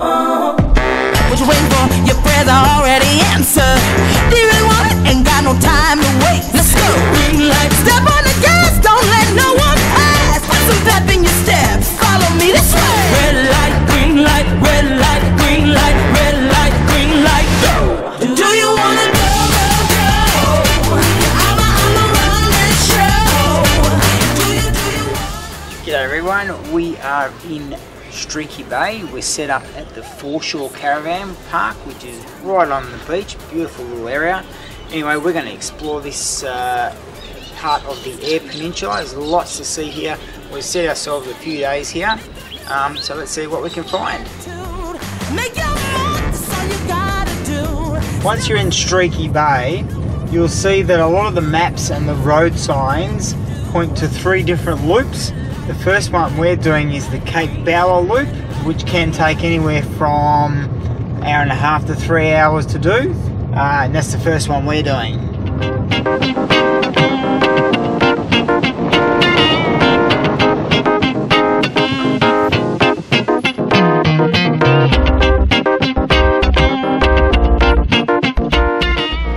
What you waiting for? Your prayers are already answered. Do you really want it? Ain't got no time to wait. Let's go. Green light, step on the gas. Don't let no one pass. Put some pep in your steps. Follow me this way. Red light, green light, red light, green light, red light, green light. Go. Do you wanna go, go, go? I'ma run this show. Do you want? G'day everyone. We are in Streaky Bay. We're set up at the Foreshore Caravan Park, which is right on the beach. Beautiful little area. Anyway, we're going to explore this part of the Eyre Peninsula. There's lots to see here. We've set ourselves a few days here, so let's see what we can find. Once you're in Streaky Bay, you'll see that a lot of the maps and the road signs point to 3 different loops. The first one we're doing is the Cape Bauer loop, which can take anywhere from an hour and a half to 3 hours to do, and that's the first one we're doing.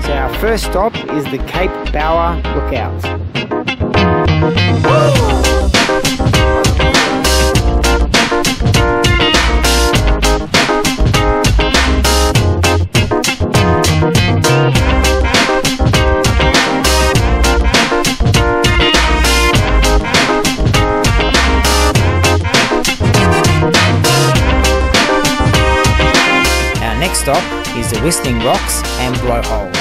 So our first stop is the Cape Bauer lookout. Next stop is the Whistling Rocks and Blowholes.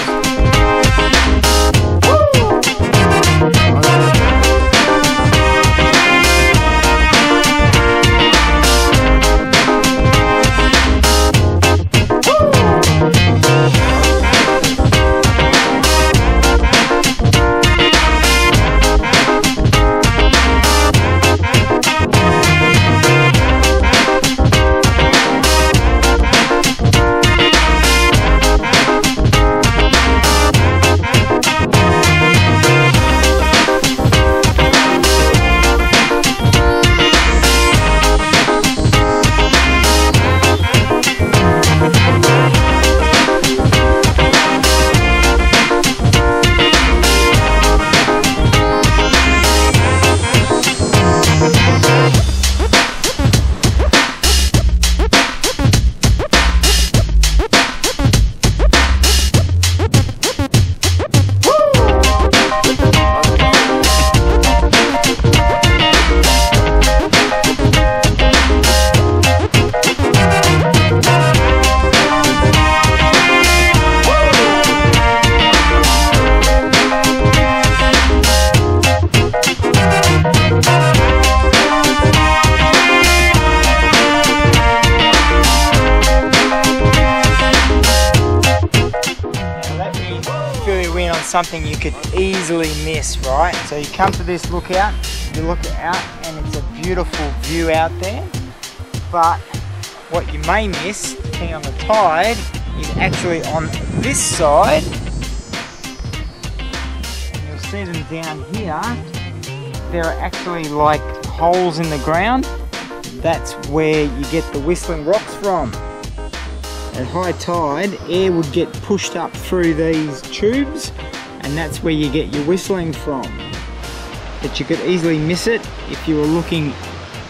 Something you could easily miss, right? So you come to this lookout, you look out and it's a beautiful view out there, but what you may miss, depending on the tide, is actually on this side, and you'll see them down here, there are actually like holes in the ground. That's where you get the Whistling Rocks from. At high tide, air would get pushed up through these tubes, and that's where you get your whistling from. But you could easily miss it if you were looking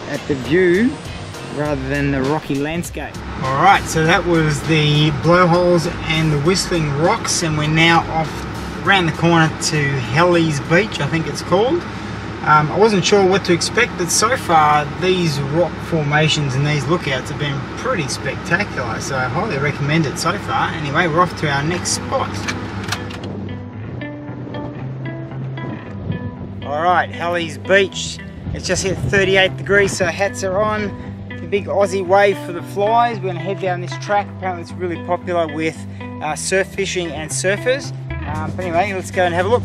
at the view rather than the rocky landscape. Alright, so that was the blowholes and the Whistling Rocks, and we're now off around the corner to Hellys Beach, I think it's called. I wasn't sure what to expect, but so far these rock formations and these lookouts have been pretty spectacular, so I highly recommend it so far. Anyway, we're off to our next spot. Alright, Hallys Beach. It's just hit 38 degrees, so hats are on. The big Aussie wave for the flies. We're going to head down this track. Apparently it's really popular with surf fishing and surfers. But anyway, let's go and have a look.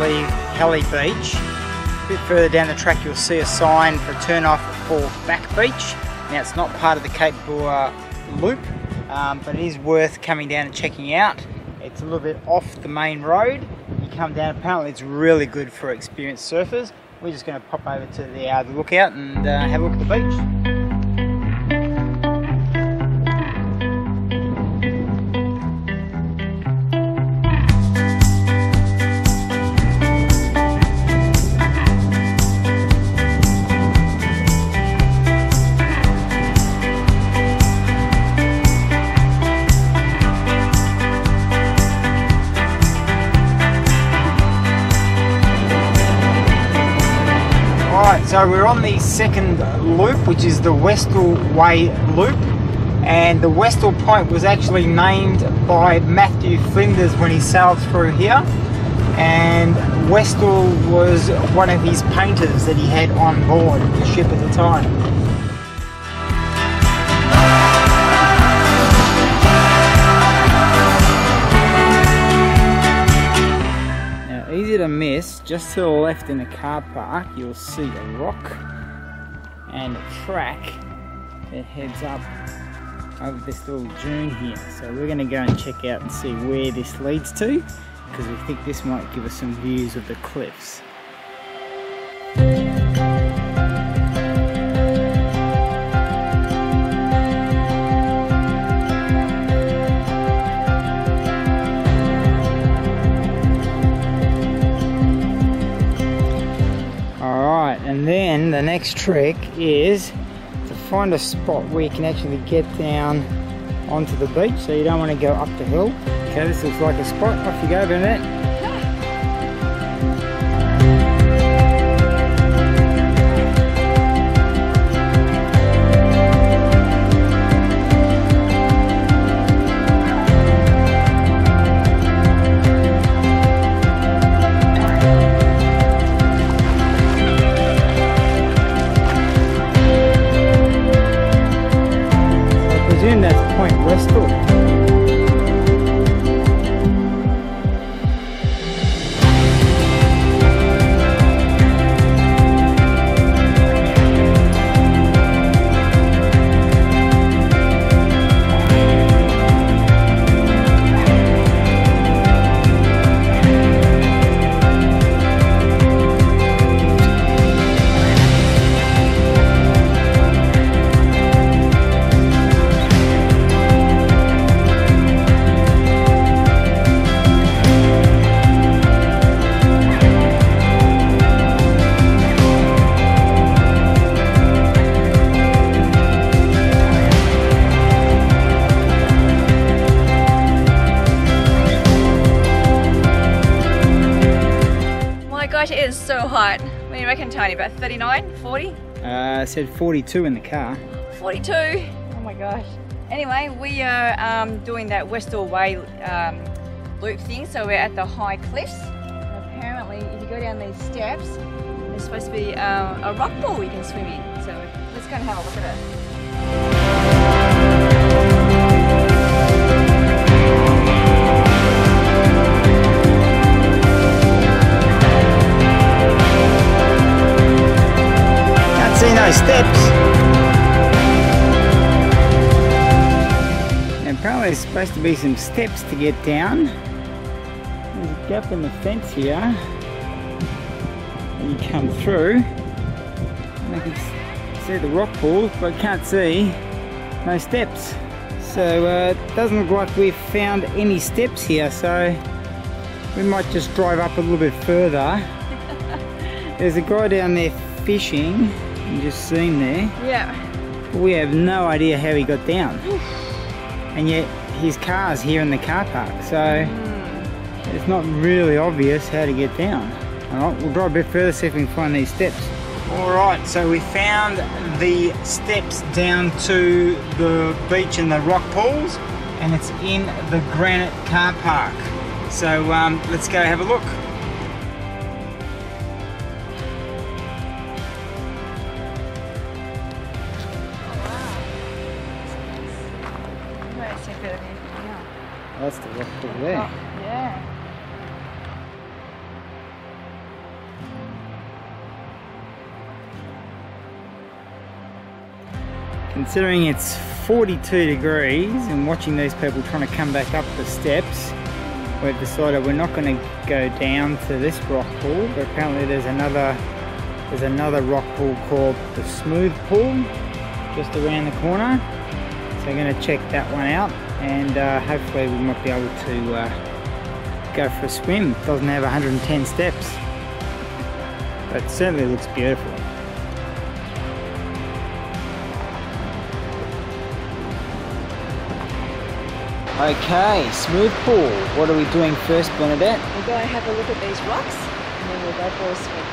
leave Hallys Beach. A bit further down the track you'll see a sign for turn off for Back Beach. Now it's not part of the Cape Bauer loop, but it is worth coming down and checking out. It's a little bit off the main road. You come down, apparently it's really good for experienced surfers. We're just going to pop over to the lookout and have a look at the beach. So we're on the second loop, which is the Westall Way Loop, and the Westall Point was actually named by Matthew Flinders when he sailed through here, and Westall was one of his painters that he had on board the ship at the time. Easy to miss, just to the left in the car park you'll see a rock and a track that heads up over this little dune here. So we're going to go and check out and see where this leads to, because we think this might give us some views of the cliffs. And then the next trick is to find a spot where you can actually get down onto the beach, so you don't want to go up the hill. Okay, this looks like a spot. Off you go, Bernadette. That's Point Westall. Gosh, it is so hot. What do you reckon, Tony? About 39, 40? I said 42 in the car. 42? Oh my gosh. Anyway, we are doing that Westall Way loop thing, so we're at the high cliffs. And apparently, if you go down these steps, there's supposed to be a rock pool you can swim in. So let's go and have a look at it. See no steps. And apparently there's supposed to be some steps to get down. There's a gap in the fence here, and you come through. And I can see the rock pool, but I can't see no steps. So it doesn't look like we've found any steps here, so we might just drive up a little bit further. There's a guy down there fishing. You just seen there. Yeah. We have no idea how he got down. And yet his car's here in the car park, so it's not really obvious how to get down. Alright, we'll drive a bit further, see if we can find these steps. Alright, so we found the steps down to the beach and the rock pools, and it's in the Granite car park. So let's go have a look. That's the rock pool there. Oh, yeah. Considering it's 42 degrees and watching these people trying to come back up the steps, we've decided we're not going to go down to this rock pool, but apparently there's another rock pool called the Smooth Pool just around the corner. So we're going to check that one out, and hopefully we might be able to go for a swim. It doesn't have 110 steps, but it certainly looks beautiful. Okay, Smooth Pool. What are we doing first, Bernadette? We're going to have a look at these rocks and then we'll go for a swim.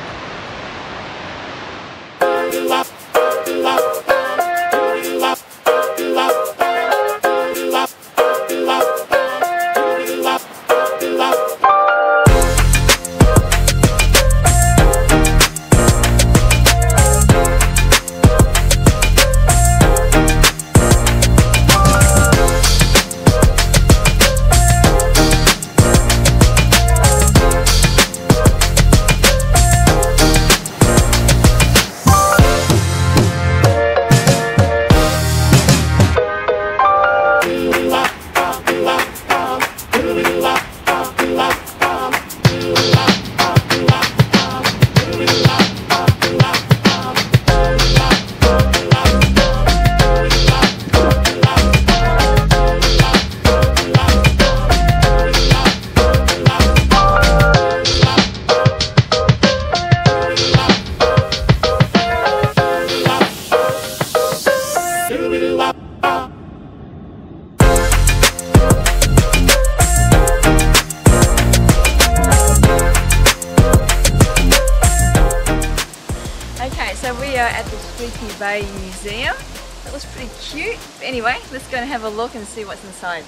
Okay, so we are at the Streaky Bay Museum. That looks pretty cute. But anyway, let's go and have a look and see what's inside.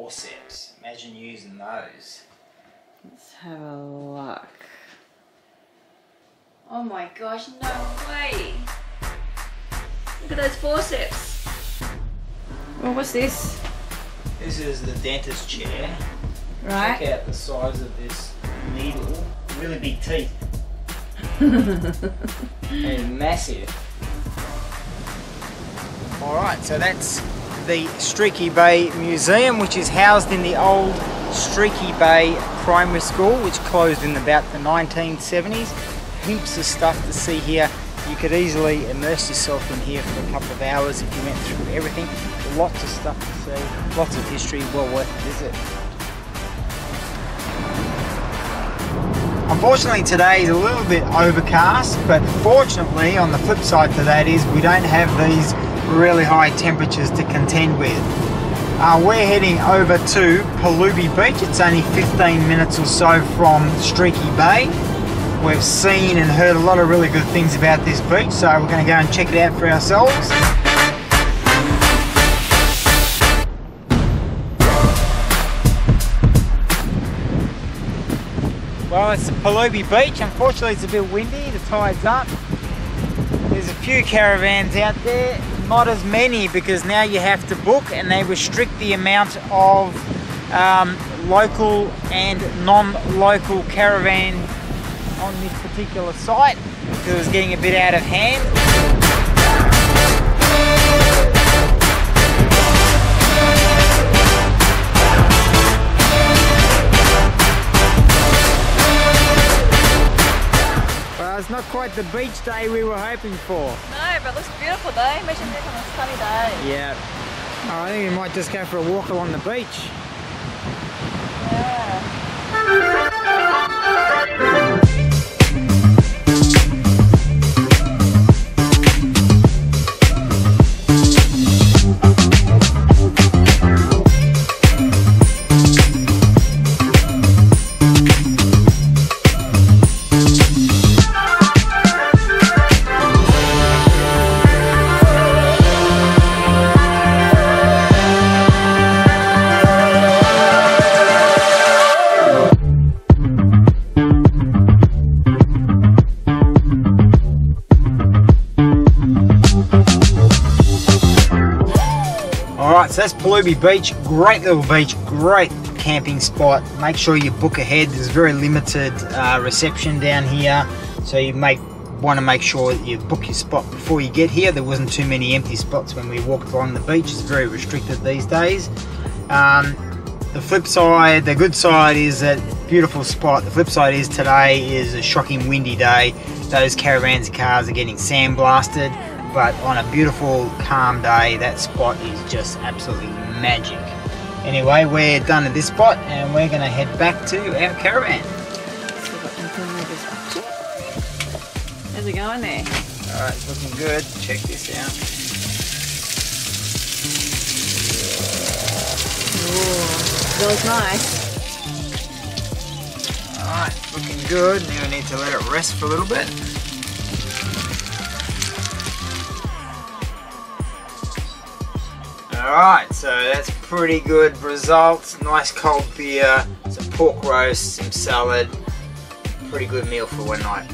forceps. Imagine using those. Let's have a look. Oh my gosh, no way! Look at those forceps. Well, what's this? This is the dentist chair. Right. Check out the size of this needle. Really big teeth. And massive. Alright, so that's the Streaky Bay Museum, which is housed in the old Streaky Bay Primary School, which closed in about the 1970s. Heaps of stuff to see here. You could easily immerse yourself in here for a couple of hours if you went through everything. Lots of stuff to see, lots of history, well worth a visit. Unfortunately today is a little bit overcast, but fortunately on the flip side to that is we don't have these really high temperatures to contend with. We're heading over to Perlubie Beach. It's only 15 minutes or so from Streaky Bay. We've seen and heard a lot of really good things about this beach, so we're going to go and check it out for ourselves. Well, it's Perlubie Beach. Unfortunately, it's a bit windy. The tide's up. There's a few caravans out there. Not as many because now you have to book, and they restrict the amount of local and non-local caravan on this particular site because it was getting a bit out of hand. It's not quite the beach day we were hoping for. No, but it looks beautiful though. Imagine this on a sunny day. Yeah. Oh, I think we might just go for a walk along the beach. Yeah. Alright, so that's Perlubie Beach. Great little beach, great camping spot. Make sure you book ahead. There's very limited reception down here, so you want to make sure that you book your spot before you get here. There wasn't too many empty spots when we walked along the beach. It's very restricted these days. The flip side, the good side is that beautiful spot. The flip side is today is a shocking windy day. Those caravans and cars are getting sandblasted. But on a beautiful, calm day, that spot is just absolutely magic. Anyway, we're done at this spot and we're going to head back to our caravan. How's it going there? Alright, it's looking good. Check this out. Ooh, smells nice. Alright, looking good. Now we need to let it rest for a little bit. Alright, so that's pretty good results. Nice cold beer, some pork roast, some salad. Pretty good meal for one night.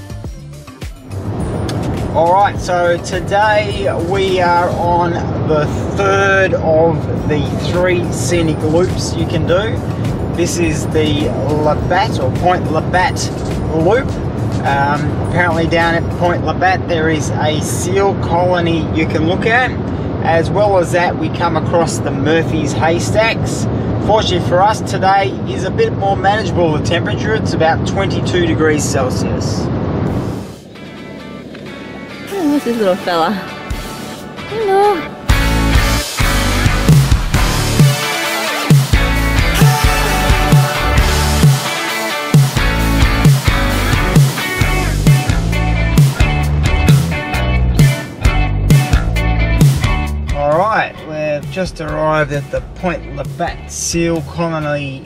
Alright, so today we are on the third of the 3 scenic loops you can do. This is the Labatt or Point Labatt loop. Apparently down at Point Labatt there is a seal colony you can look at. As well as that, we come across the Murphy's Haystacks. Fortunately for us, today is a bit more manageable, the temperature. It's about 22 degrees Celsius. Oh, what's this little fella? Hello. We've just arrived at the Point Labatt Seal Colony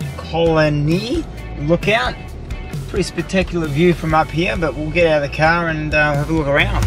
lookout. Pretty spectacular view from up here, but we'll get out of the car and have a look around.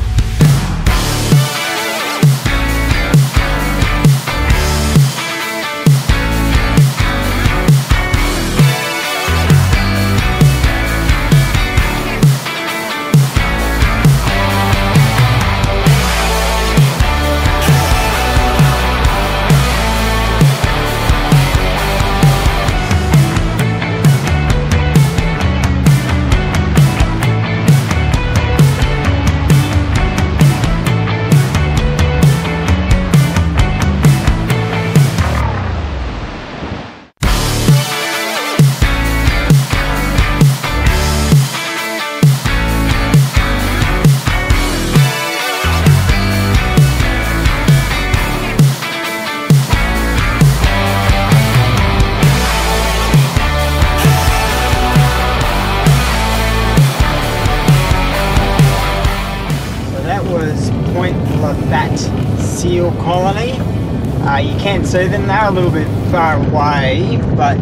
Point Labatt seal colony. You can see them. They're a little bit far away, but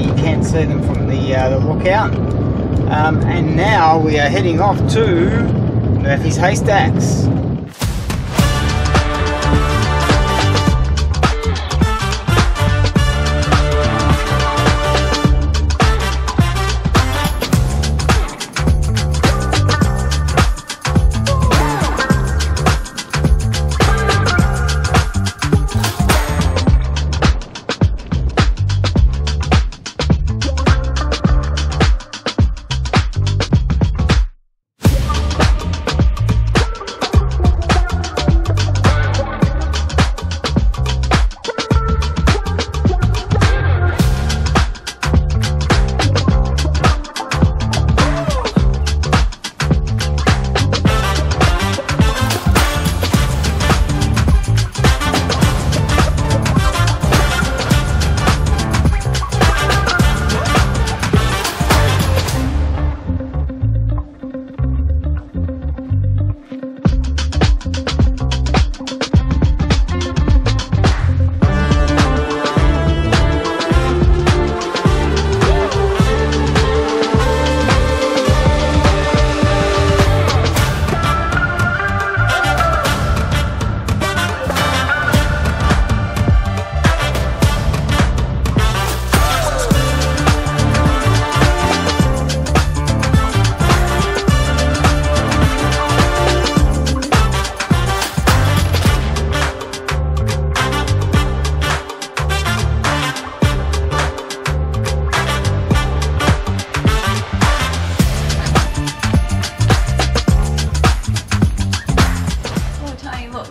you can see them from the lookout. And now we are heading off to Murphy's Haystacks.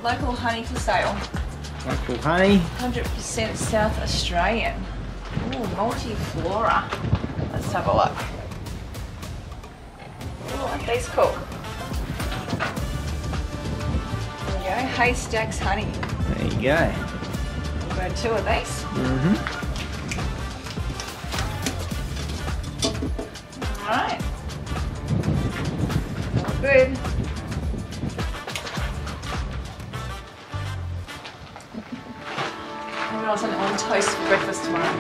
Local honey for sale. Local honey. 100% South Australian. Ooh, multi-flora. Let's have a look. Ooh, aren't these cool? There we go, Haystacks honey. There you go. We'll go 2 of these. Alright. All good. I'll send it on toast for breakfast tomorrow.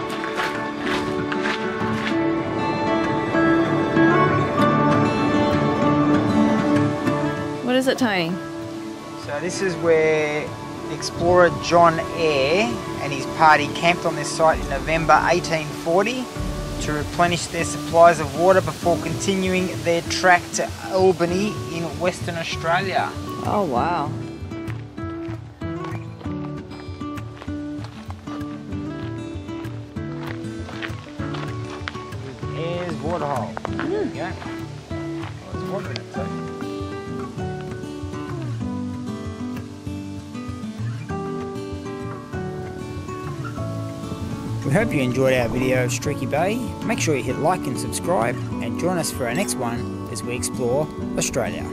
What is it, Tony? So this is where explorer John Eyre and his party camped on this site in November 1840 to replenish their supplies of water before continuing their track to Albany in Western Australia. Oh wow. Waterhole. There you go. Oh, there's water in it too. We hope you enjoyed our video of Streaky Bay. Make sure you hit like and subscribe and join us for our next one as we explore Australia.